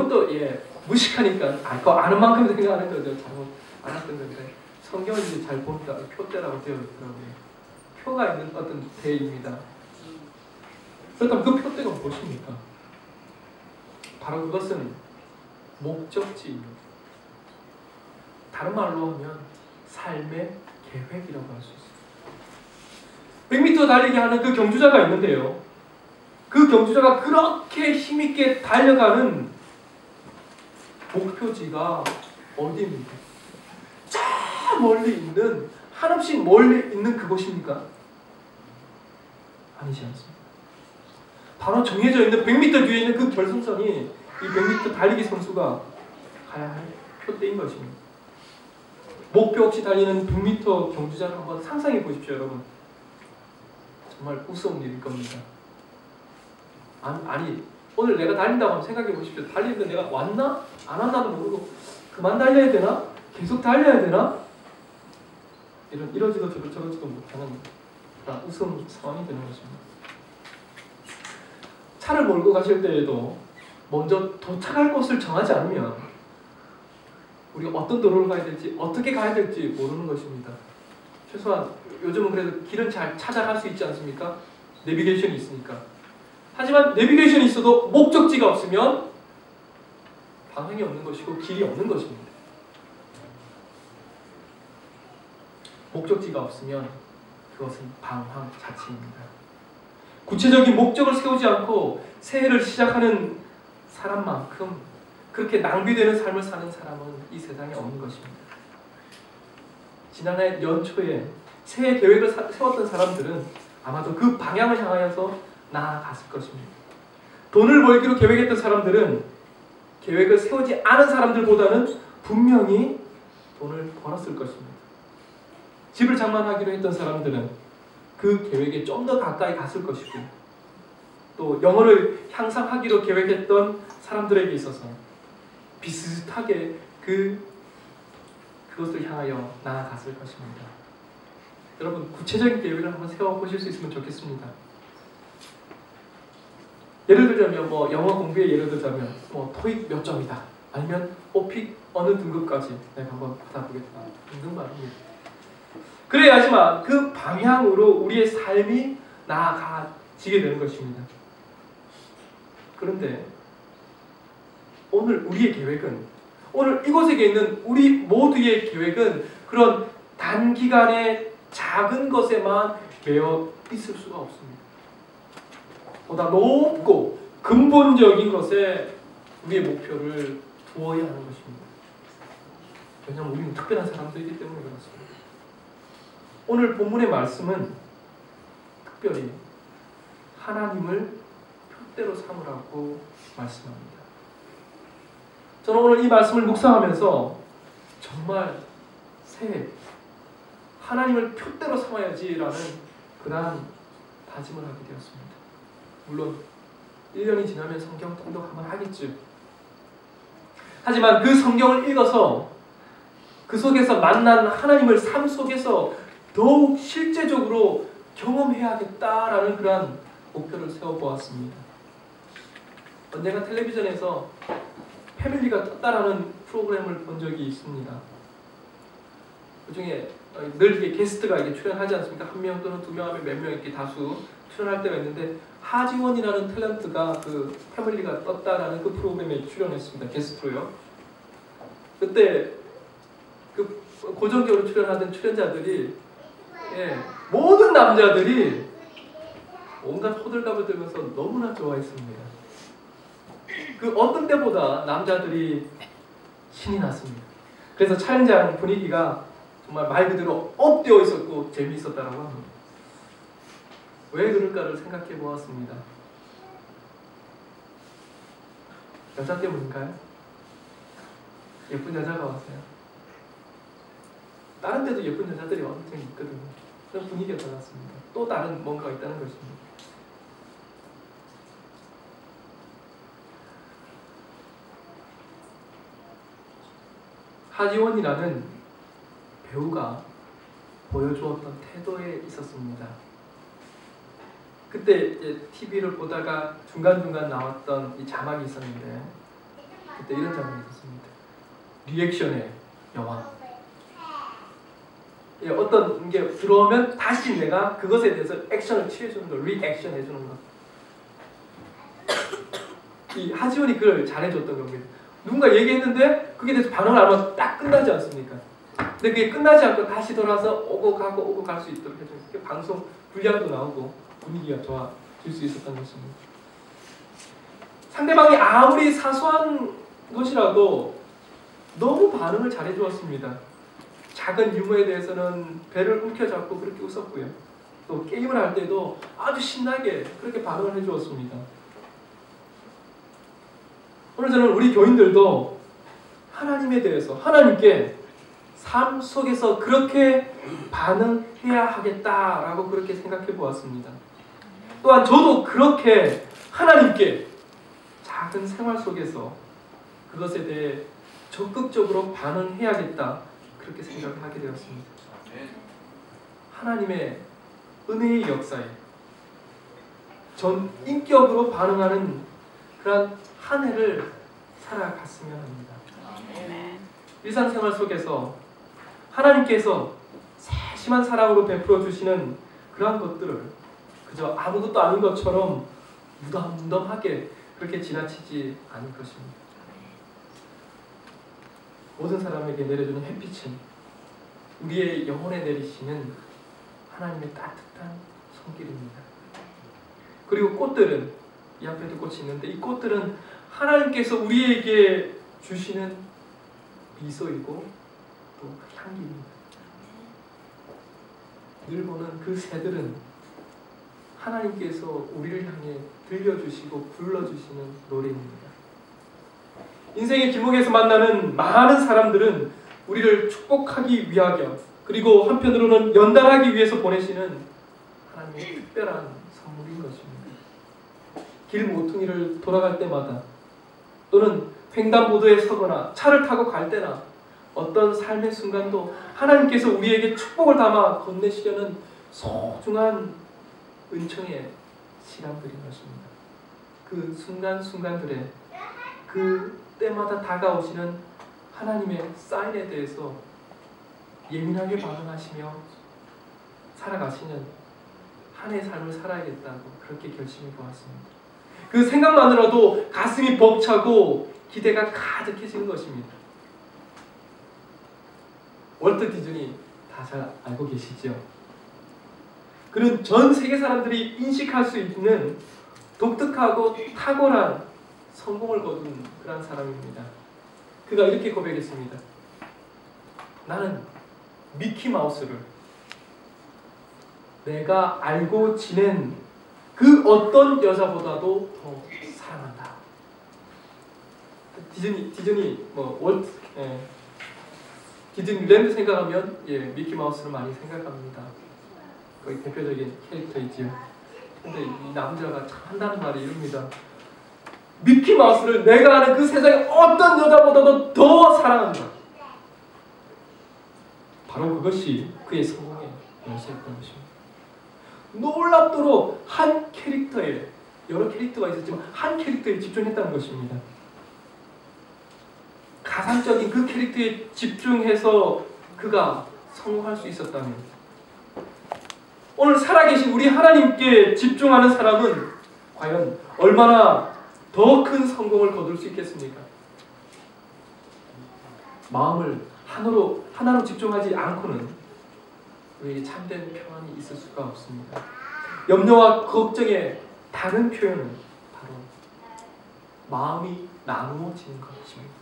이것도 무식하니까 그거 아는 만큼 생각하는 거죠. 잘못 알았던 건데 성경을 이제 잘 보니까 표대라고 되어 있더라고요. 표가 있는 어떤 대입니다. 그렇다면 그 표대가 무엇입니까? 바로 그것은 목적지입니다. 다른 말로 하면 삶의 계획이라고 할 수 있습니다. 100m 달리기 하는 그 경주자가 있는데요. 그 경주자가 그렇게 힘있게 달려가는 목표지가 어디입니까? 저 멀리 있는, 한없이 멀리 있는 그곳입니까? 아니지 않습니다. 바로 정해져 있는 100m 뒤에 있는 그 결승선이 이 100m 달리기 선수가 가야 할 표대인 것입니다. 목표 없이 달리는 100m 경주자를 한번 상상해 보십시오, 여러분. 정말 우스운 일일 겁니다. 아니 오늘 내가 달린다고 한번 생각해 보십시오. 달리는데 내가 왔나? 안 왔나도 모르고 그만 달려야 되나? 계속 달려야 되나? 이러지도 저러지도 못하는 우스운 상황이 되는 것입니다. 차를 몰고 가실 때에도 먼저 도착할 곳을 정하지 않으면 우리가 어떤 도로를 가야 될지, 어떻게 가야 될지 모르는 것입니다. 최소한 요즘은 그래도 길은 잘 찾아갈 수 있지 않습니까? 내비게이션이 있으니까. 하지만 내비게이션이 있어도 목적지가 없으면 방향이 없는 것이고 길이 없는 것입니다. 목적지가 없으면 그것은 방황 자체입니다. 구체적인 목적을 세우지 않고 새해를 시작하는 사람만큼 그렇게 낭비되는 삶을 사는 사람은 이 세상에 없는 것입니다. 지난해 연초에 새해 계획을 세웠던 사람들은 아마도 그 방향을 향하여서 나아갔을 것입니다. 돈을 벌기로 계획했던 사람들은 계획을 세우지 않은 사람들보다는 분명히 돈을 벌었을 것입니다. 집을 장만하기로 했던 사람들은 그 계획에 좀 더 가까이 갔을 것이고, 또 영어를 향상하기로 계획했던 사람들에게 있어서 비슷하게 그것을 향하여 나아갔을 것입니다. 여러분, 구체적인 계획을 한번 세워보실 수 있으면 좋겠습니다. 예를 들자면 영어 공부에 예를 들자면 토익 몇 점이다, 아니면 오픽 어느 등급까지 내가 한번 받아보겠다 등등 말입니다. 그래야지만 그 방향으로 우리의 삶이 나아가지게 되는 것입니다. 그런데 오늘 우리의 계획은, 오늘 이곳에 있는 우리 모두의 계획은 그런 단기간의 작은 것에만 매여 있을 수가 없습니다. 보다 높고 근본적인 것에 우리의 목표를 두어야 하는 것입니다. 왜냐하면 우리는 특별한 사람들이기 때문에 그렇습니다. 오늘 본문의 말씀은 특별히 하나님을 표대로 삼으라고 말씀합니다. 저는 오늘 이 말씀을 묵상하면서 정말 새해 하나님을 표대로 삼아야지라는 그러한 다짐을 하게 되었습니다. 물론 1년이 지나면 성경 통독 한번 하겠죠. 하지만 그 성경을 읽어서 그 속에서 만난 하나님을 삶 속에서 더욱 실제적으로 경험해야겠다라는 그러한 목표를 세워보았습니다. 언젠가 텔레비전에서 패밀리가 떴다라는 프로그램을 본 적이 있습니다. 그 중에 늘 이게 게스트가 이게 출연하지 않습니까? 한 명 또는 두 명 하면 몇 명 이렇게 다수 출연할 때가 있는데, 하지원이라는 탤런트가 그 패밀리가 떴다라는 그 프로그램에 출연했습니다. 게스트로요. 그때 그 고정적으로 출연하던 출연자들이 모든 남자들이 온갖 호들갑을 들면서 너무나 좋아했습니다. 그 어떤 때보다 남자들이 신이 났습니다. 그래서 촬영장 분위기가 정말 말 그대로 업되어 있었고 재미있었다고 합니다. 왜 그럴까를 생각해 보았습니다. 여자 때문인가요? 예쁜 여자가 왔어요. 다른 데도 예쁜 여자들이 엄청 있거든요. 그런 분위기가 달랐습니다. 또 다른 뭔가가 있다는 것입니다. 하지원이라는 배우가 보여주었던 태도에 있었습니다. 그때 이제 TV를 보다가 중간중간 나왔던 이 자막이 있었는데, 그 그때 이런 장면이 있었습니다. 리액션의 여왕. 예, 어떤 게 들어오면 다시 내가 그것에 대해서 액션을 취해주는 거, 리액션 해주는 거. 이 하지원이 그걸 잘해줬던 겁니다. 누군가 얘기했는데 그게 대해서 반응을 안 하면 딱 끝나지 않습니까? 근데 그게 끝나지 않고 다시 돌아서 오고 갈 수 있도록 해주는 방송 분량도 나오고 분위기가 좋아질 수 있었던 것입니다. 상대방이 아무리 사소한 것이라도 너무 반응을 잘해주었습니다. 작은 유머에 대해서는 배를 움켜잡고 그렇게 웃었고요. 또 게임을 할 때도 아주 신나게 그렇게 반응을 해주었습니다. 오늘 저는 우리 교인들도 하나님에 대해서 하나님께 삶 속에서 그렇게 반응해야 하겠다라고 그렇게 생각해 보았습니다. 또한 저도 그렇게 하나님께 작은 생활 속에서 그것에 대해 적극적으로 반응해야겠다 그렇게 생각을 하게 되었습니다. 하나님의 은혜의 역사에 전 인격으로 반응하는 그런 한 해를 살아갔으면 합니다. 일상생활 속에서 하나님께서 세심한 사랑으로 베풀어 주시는 그러한 것들을 그저 아무것도 아닌 것처럼 무덤덤하게 그렇게 지나치지 않을 것입니다. 모든 사람에게 내려주는 햇빛은 우리의 영혼에 내리시는 하나님의 따뜻한 손길입니다. 그리고 꽃들은 이 앞에도 꽃이 있는데 이 꽃들은 하나님께서 우리에게 주시는 미소이고 또 향기입니다. 늘 보는 그 새들은 하나님께서 우리를 향해 들려주시고 불러주시는 노래입니다. 인생의 길목에서 만나는 많은 사람들은 우리를 축복하기 위하여 그리고 한편으로는 연단하기 위해서 보내시는 하나님의 특별한 선물인 것입니다. 길 모퉁이를 돌아갈 때마다 또는 횡단보도에 서거나 차를 타고 갈 때나 어떤 삶의 순간도 하나님께서 우리에게 축복을 담아 건네시려는 소중한 은총의 시간들인 것입니다. 그 순간순간들에 그 때마다 다가오시는 하나님의 사인에 대해서 예민하게 반응하시며 살아가시는 한 해의 삶을 살아야겠다고 그렇게 결심해 보았습니다. 그 생각만으로도 가슴이 벅차고 기대가 가득해지는 것입니다. 월트 디즈니 다 잘 알고 계시죠? 그는 전 세계 사람들이 인식할 수 있는 독특하고 탁월한 성공을 거둔 그런 사람입니다. 그가 이렇게 고백했습니다. 나는 미키마우스를 내가 알고 지낸 그 어떤 여자보다도 더 사랑한다. 디즈니 월트 디즈니랜드 생각하면 미키마우스를 많이 생각합니다. 거의 대표적인 캐릭터이지요. 근데 이 남자가 참 한다는 말이 이럽니다. 미키마우스를 내가 아는 그 세상의 어떤 여자보다도 더 사랑한다. 바로 그것이 그의 성공의 열쇠였던 것입니다. 놀랍도록 한 캐릭터에 여러 캐릭터가 있었지만 한 캐릭터에 집중했다는 것입니다. 가상적인 그 캐릭터에 집중해서 그가 성공할 수 있었다면 오늘 살아계신 우리 하나님께 집중하는 사람은 과연 얼마나 더 큰 성공을 거둘 수 있겠습니까? 마음을 하나로 집중하지 않고는 우리에게 참된 평안이 있을 수가 없습니다. 염려와 걱정의 다른 표현은 바로 마음이 나누어지는 것입니다.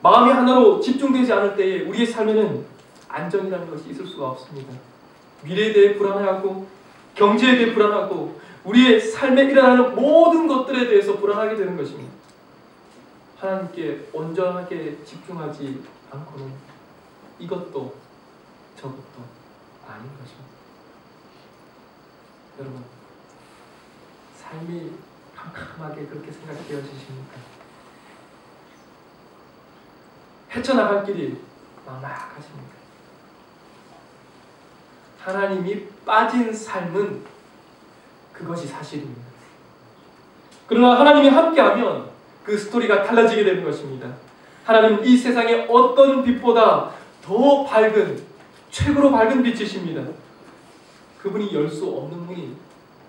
마음이 하나로 집중되지 않을 때에 우리의 삶에는 안정이라는 것이 있을 수가 없습니다. 미래에 대해 불안해하고 경제에 대해 불안하고 우리의 삶에 일어나는 모든 것들에 대해서 불안하게 되는 것입니다. 하나님께 온전하게 집중하지 않고는 이것도 저것도 아닌 것입니다. 여러분, 삶이 캄캄하게 그렇게 생각되어지십니까? 헤쳐나갈 길이 막막하십니까? 하나님이 빠진 삶은 그것이 사실입니다. 그러나 하나님이 함께하면 그 스토리가 달라지게 되는 것입니다. 하나님은 이 세상의 어떤 빛보다 더 밝은, 최고로 밝은 빛이십니다. 그분이 열 수 없는 문이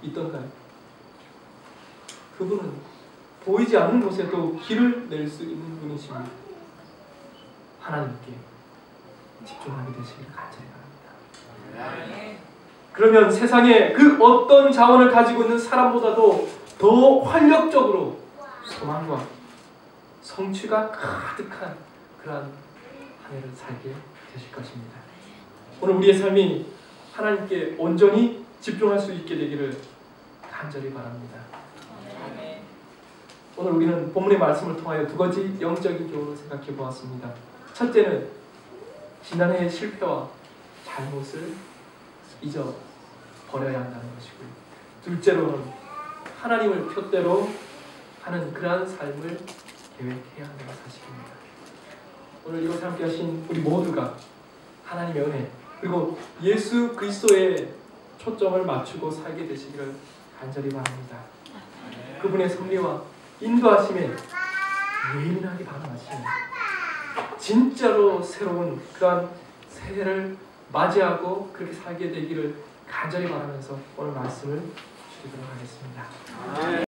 있던가요? 그분은 보이지 않는 곳에도 길을 낼 수 있는 분이십니다. 하나님께 집중하게 되시길 간절히 바랍니다. 그러면 세상에 그 어떤 자원을 가지고 있는 사람보다도 더 활력적으로 소망과 성취가 가득한 그러한 한 해를 살게 되실 것입니다. 오늘 우리의 삶이 하나님께 온전히 집중할 수 있게 되기를 간절히 바랍니다. 오늘 우리는 본문의 말씀을 통하여 두 가지 영적인 교훈을 생각해 보았습니다. 첫째는 지난해의 실패와 잘못을 잊어버려야 한다는 것이고요. 둘째로는 하나님을 표대로 하는 그러한 삶을 계획해야 한다는 사실입니다. 오늘 이곳에 함께 하신 우리 모두가 하나님의 은혜 그리고 예수 그리스도의 초점을 맞추고 살게 되시기를 간절히 바랍니다. 그분의 섭리와 인도하심에 예민하게 반응하시며 진짜로 새로운 그러한 새해를 맞이하고 그렇게 살게 되기를 간절히 바라면서 오늘 말씀을 드리도록 하겠습니다.